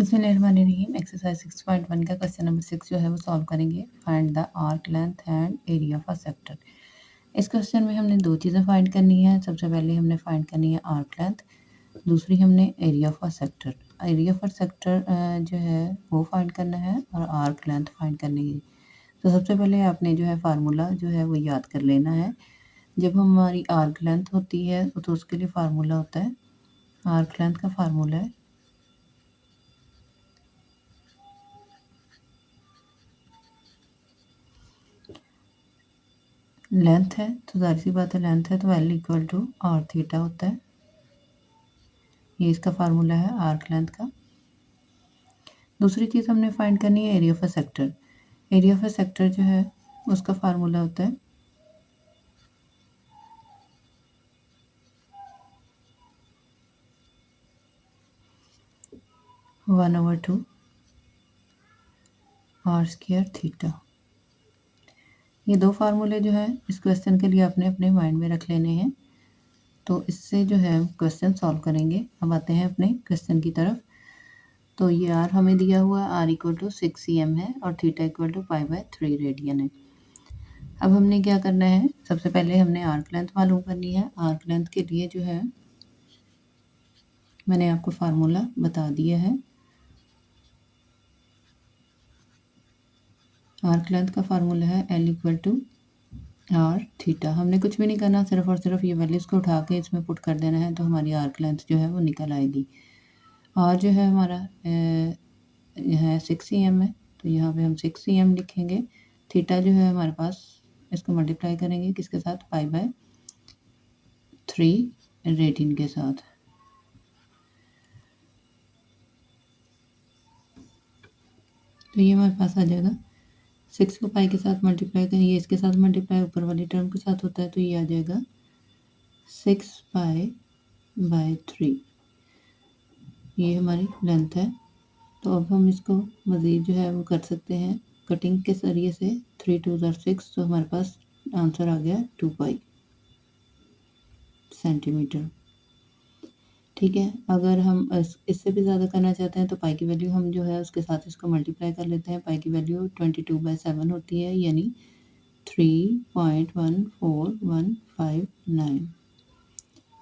बिस्मिल्लाहिर्रहमानिर्रहीम। एक्सरसाइज 6.1 का question number 6 जो है वो सॉल्व करेंगे। Find the arc length and area of a sector. इस क्वेश्चन में हमने दो चीज़ें फाइंड करनी है। सबसे पहले हमने फाइंड करनी है आर्क लेंथ, दूसरी हमने area of a sector. Area of a sector जो है वो फाइंड करना है और आर्क लेंथ फाइंड करनी है। तो सबसे पहले आपने जो है फार्मूला जो है वो याद कर लेना है। जब हमारी आर्क लेंथ होती है तो उसके लिए फार्मूला होता है, आर्क लेंथ का फार्मूला है लेंथ है, तो जाहिर सी बात है लेंथ है तो L equal to r theta होता है। ये इसका फार्मूला है आर्क लेंथ का। दूसरी चीज़ हमने फाइंड करनी है area of a sector. Area of a sector जो है उसका फार्मूला होता है one over two r square theta. ये दो फार्मूले जो है इस क्वेश्चन के लिए आपने अपने माइंड में रख लेने हैं। तो इससे जो है क्वेश्चन सॉल्व करेंगे। अब आते हैं अपने क्वेश्चन की तरफ। तो ये आर हमें दिया हुआ आर इक्वल टू 6 cm है और थीटा इक्वल टू π/3 रेडियन है। अब हमने क्या करना है, सबसे पहले हमने आर्क लेंथ मालूम करनी है। आर्क लेंथ के लिए जो है मैंने आपको फार्मूला बता दिया है। आर्क लेंथ का फार्मूला है L equal to r theta. हमने कुछ भी नहीं करना, सिर्फ और सिर्फ ये वैल्यूज़ को उठा के इसमें पुट कर देना है तो हमारी आर्क लेंथ जो है वो निकल आएगी। और जो है हमारा यह 6 cm है तो यहाँ पे हम 6 cm लिखेंगे। थीटा जो है हमारे पास, इसको मल्टीप्लाई करेंगे किसके साथ, π/3 रेडियन के साथ। तो ये हमारे पास आ जाएगा 6 को पाई के साथ मल्टीप्लाई करें, ये इसके साथ मल्टीप्लाई ऊपर वाली टर्म के साथ होता है तो ये आ जाएगा 6π/3। ये हमारी लेंथ है। तो अब हम इसको मज़ीद जो है वो कर सकते हैं कटिंग के जरिए से। 3 2 6, तो हमारे पास आंसर आ गया 2π सेंटीमीटर। ठीक है, अगर हम इससे भी ज़्यादा करना चाहते हैं तो पाई की वैल्यू हम जो है उसके साथ इसको मल्टीप्लाई कर लेते हैं। पाई की वैल्यू 22/7 होती है, यानी 3.14159।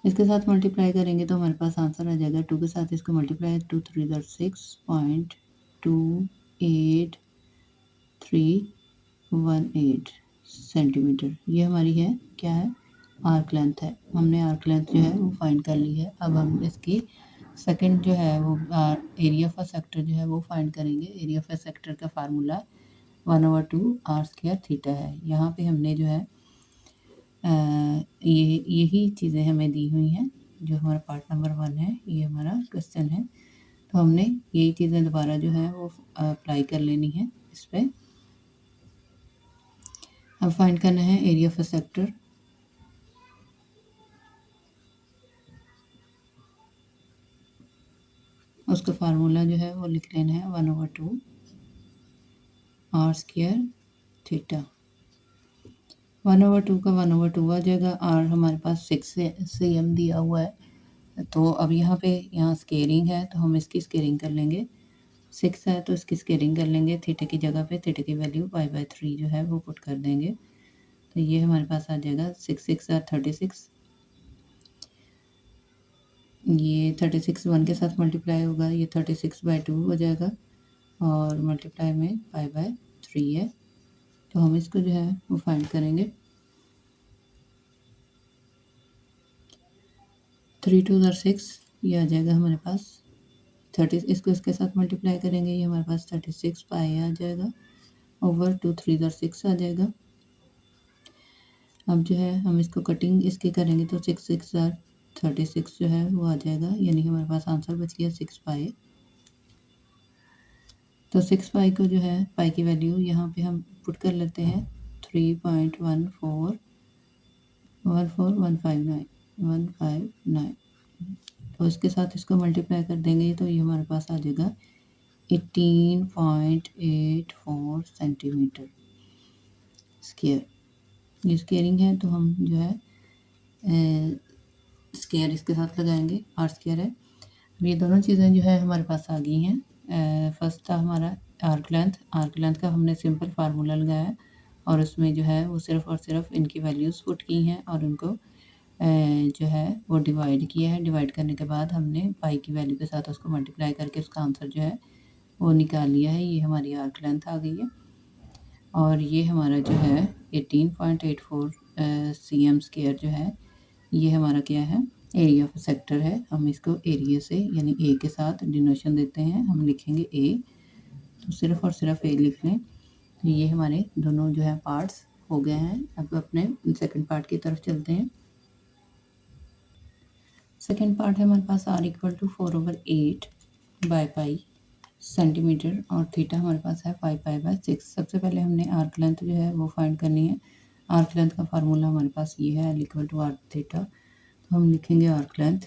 इसके साथ मल्टीप्लाई करेंगे तो हमारे पास आंसर आ जाएगा। 2 के साथ इसको मल्टीप्लाई, 2 3 6.28318 सेंटीमीटर। ये हमारी है क्या है, आर्क लेंथ है। हमने आर्क लेंथ जो है वो फाइंड कर ली है। अब हम इसकी सेकंड जो है वो एरिया ऑफ अ सेक्टर जो है वो फाइंड करेंगे। एरिया ऑफ अ सेक्टर का फार्मूला 1/2 आर स्क्वायर थीटा है। यहाँ पे हमने जो है यही चीज़ें हमें दी हुई हैं। जो हमारा पार्ट नंबर 1 है, ये हमारा क्वेश्चन है, तो हमने यही चीज़ें दोबारा जो है वो अप्लाई कर लेनी है इस पर। अब फाइंड करना है एरिया ऑफ अ सेक्टर। उसका फार्मूला जो है वो लिख लेना है 1/2 आर स्क्वायर थीटा। 1/2 का 1/2 आ जाएगा। आर हमारे पास 6 cm दिया हुआ है। तो अब यहाँ स्केयरिंग है तो हम इसकी स्केयरिंग कर लेंगे। 6 है तो इसकी स्केयरिंग कर लेंगे। थीटा की जगह पे थीटा की वैल्यू π/3 जो है वो पुट कर देंगे। तो ये हमारे पास आ जाएगा 6 6 36। ये 36 1 के साथ मल्टीप्लाई होगा, ये 36/2 हो जाएगा और मल्टीप्लाई में π/3 है। तो हम इसको जो है वो फाइंड करेंगे। 3 2 6, ये आ जाएगा हमारे पास 30। इसको इसके साथ मल्टीप्लाई करेंगे, ये हमारे पास 36 पाई आ जाएगा ओवर 2 3 6 आ जाएगा। अब जो है हम इसको कटिंग इसकी करेंगे तो 6 6 36 जो है वो आ जाएगा, यानी हमारे पास आंसर बच गया 6π। तो 6π को जो है पाई की वैल्यू यहाँ पे हम पुट कर लेते हैं 3.1414159। तो इसके साथ इसको मल्टीप्लाई कर देंगे तो ये हमारे पास आ जाएगा 18.84 सेंटीमीटर स्क्वायर। ये स्क्वेयरिंग है तो हम जो है स्क्वायर इसके साथ लगाएंगे, आर स्क्वायर है। अब ये दोनों चीज़ें जो है हमारे पास आ गई हैं। फर्स्ट था हमारा आर्क लेंथ का हमने सिंपल फार्मूला लगाया है और उसमें जो है वो सिर्फ़ और सिर्फ इनकी वैल्यूज़ पुट की हैं और उनको जो है वो डिवाइड किया है। डिवाइड करने के बाद हमने पाई की वैल्यू के साथ उसको मल्टीप्लाई करके उसका आंसर जो है वो निकाल लिया है। ये हमारी आर्क लेंथ आ गई है और ये हमारा जो है 18.84 cm स्क्वायर जो है ये हमारा क्या है, एरिया ऑफ सेक्टर है। हम इसको एरिया से यानी ए के साथ डिनोशन देते हैं। हम लिखेंगे ए, तो सिर्फ़ और सिर्फ ए लिख लें। तो ये हमारे दोनों जो है पार्ट्स हो गए हैं। अब अपने सेकंड पार्ट की तरफ चलते हैं। सेकंड पार्ट है हमारे पास r equal to 4/8 by pi centimetre और थीटा हमारे पास है 5π/6। सबसे पहले हमने आर्क लेंथ जो है वो फाइंड करनी है। आर्क लेंथ का फार्मूला हमारे पास ये है, l equal to r theta. तो हम लिखेंगे arc length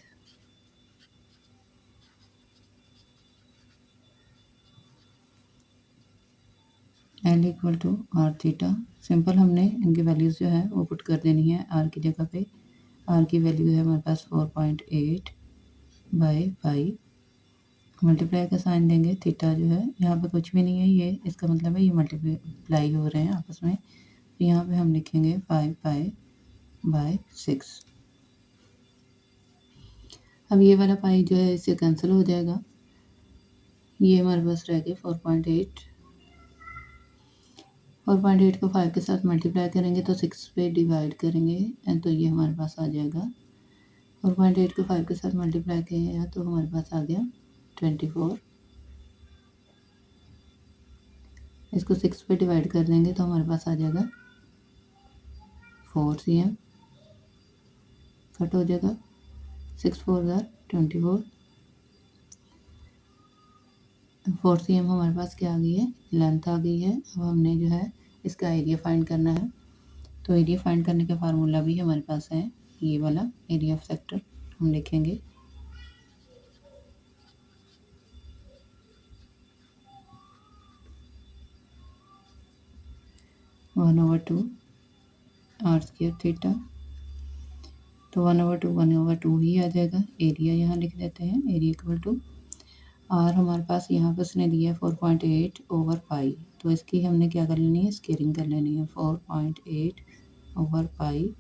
l equal to r theta. Simple हमने इनकी वैल्यूज़ जो है वो पुट कर देनी है r की जगह पे। r की वैल्यू है हमारे पास 4.8 बाय पाई, मल्टीप्लाई का साइन देंगे। थीटा जो है यहाँ पे कुछ भी नहीं है, ये इसका मतलब है ये मल्टीप्लाई हो रहे हैं आपस में। तो यहाँ पे हम लिखेंगे 5π/6। अब ये वाला पाई जो है इससे कैंसिल हो जाएगा। ये हमारे पास रह गए 4.8 को 5 के साथ मल्टीप्लाई करेंगे तो 6 पे डिवाइड करेंगे तो ये हमारे पास आ जाएगा। 4.8 को 5 के साथ मल्टीप्लाई किया तो हमारे पास आ गया 24। इसको 6 पे डिवाइड कर देंगे तो हमारे पास आ जाएगा 4 cm। कट हो जाएगा, 6 4 24। 4 cm हमारे पास क्या आ गई है, लेंथ आ गई है। अब हमने जो है इसका एरिया फाइंड करना है। तो एरिया फाइंड करने का फार्मूला भी हमारे पास है, ये वाला एरिया ऑफ सेक्टर। हम लिखेंगे one over two r square theta. तो 1/2 ही आ जाएगा। एरिया यहाँ लिख देते हैं, एरिया इक्वल टू r हमारे पास यहाँ पे उसने दिया है 4.8/पाई। तो इसकी हमने क्या कर लेनी है, स्केयरिंग कर लेनी है। 4.8/पाई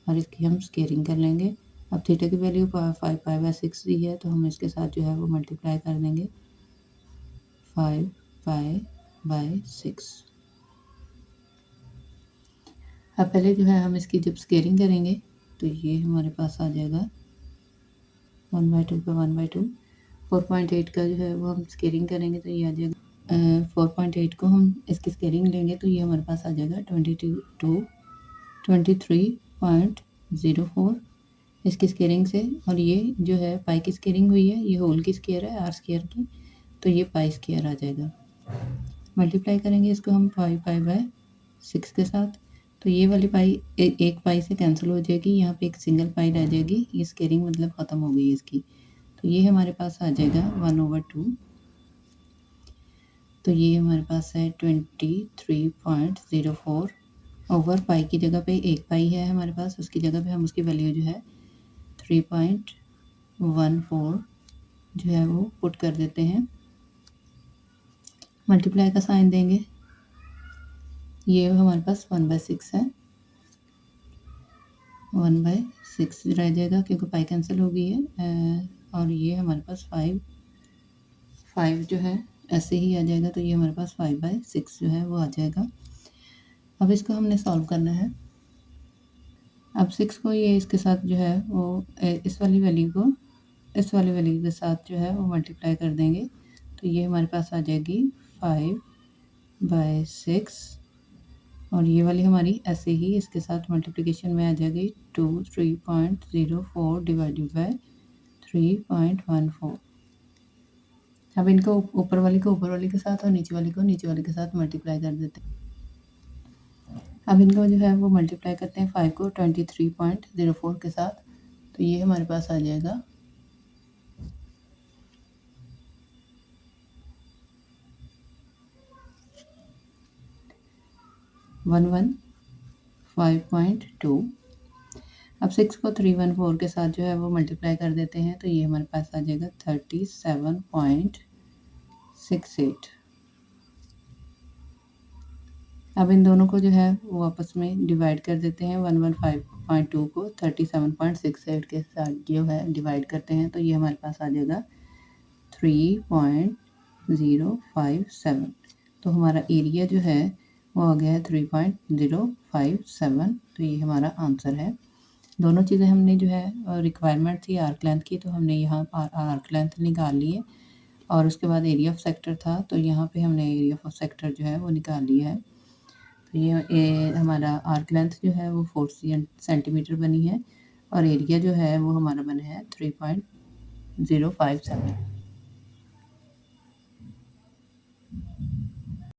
और इसकी हम स्केयरिंग कर लेंगे। अब थीटा की वैल्यू 5π/6 दी है तो हम इसके साथ जो है वो मल्टीप्लाई कर देंगे 5π/6। अब पहले जो है हम इसकी जब स्केयरिंग करेंगे तो ये हमारे पास आ जाएगा 1/2 का 1/2। 4.8 का जो है वो हम स्केयरिंग करेंगे तो ये आ जाएगा 4.8 को हम इसकी स्केयरिंग लेंगे तो ये हमारे पास आ जाएगा 23.04 इसकी स्केयरिंग से। और ये जो है पाई की स्केयरिंग हुई है, ये होल की स्केयर है आर स्केयर की, तो ये पाई स्केयर आ जाएगा। मल्टीप्लाई करेंगे इसको हम 5π/6 के साथ। तो ये वाली पाई एक पाई से कैंसिल हो जाएगी, यहाँ पे एक सिंगल पाई रह जाएगी। ये स्केयरिंग मतलब ख़त्म हो गई है इसकी। तो ये हमारे पास आ जाएगा 1/2। तो ये हमारे पास है 23.04 ओवर पाई की जगह पे एक पाई है हमारे पास, उसकी जगह पे हम उसकी वैल्यू जो है 3.14 जो है वो पुट कर देते हैं। मल्टीप्लाई का साइन देंगे, ये हमारे पास 1/6 है। 1/6 रह जाएगा क्योंकि पाई कैंसिल हो गई है। और ये हमारे पास 5 जो है ऐसे ही आ जाएगा। तो ये हमारे पास 5/6 जो है वो आ जाएगा। अब इसको हमने सॉल्व करना है। अब 6 को ये इसके साथ जो है वो इस वाली वैल्यू को इस वाली वैल्यू के साथ जो है वो मल्टीप्लाई कर देंगे। तो ये हमारे पास आ जाएगी 5/6 और ये वाली हमारी ऐसे ही इसके साथ मल्टीप्लिकेशन में आ जाएगी 3.04 डिवाइडेड बाय 3.14। अब इनको ऊपर वाली को ऊपर वाली के साथ और नीचे वाली को नीचे वाली के साथ मल्टीप्लाई कर देते हैं। अब इनको जो है वो मल्टीप्लाई करते हैं 5 को 23.04 के साथ। तो ये हमारे पास आ जाएगा 115.2। अब 6 को 314 के साथ जो है वो मल्टीप्लाई कर देते हैं। तो ये हमारे पास आ जाएगा 37.6 67.68। अब इन दोनों को जो है वो आपस में डिवाइड कर देते हैं। 115.2 को 37.68 के साथ जो है डिवाइड करते हैं तो ये हमारे पास आ जाएगा 3.057। तो हमारा एरिया जो है वो आ गया है 3.057। तो ये हमारा आंसर है। दोनों चीज़ें हमने जो है रिक्वायरमेंट थी आर्क लेंथ की, तो हमने यहाँ आर्क लेंथ निकाल ली है और उसके बाद एरिया ऑफ सेक्टर था तो यहाँ पे हमने एरिया ऑफ सेक्टर जो है वो निकाल लिया है। तो ये हमारा आर्क लेंथ जो है वो 4 सेंटीमीटर बनी है और एरिया जो है वो हमारा बना है 3.057।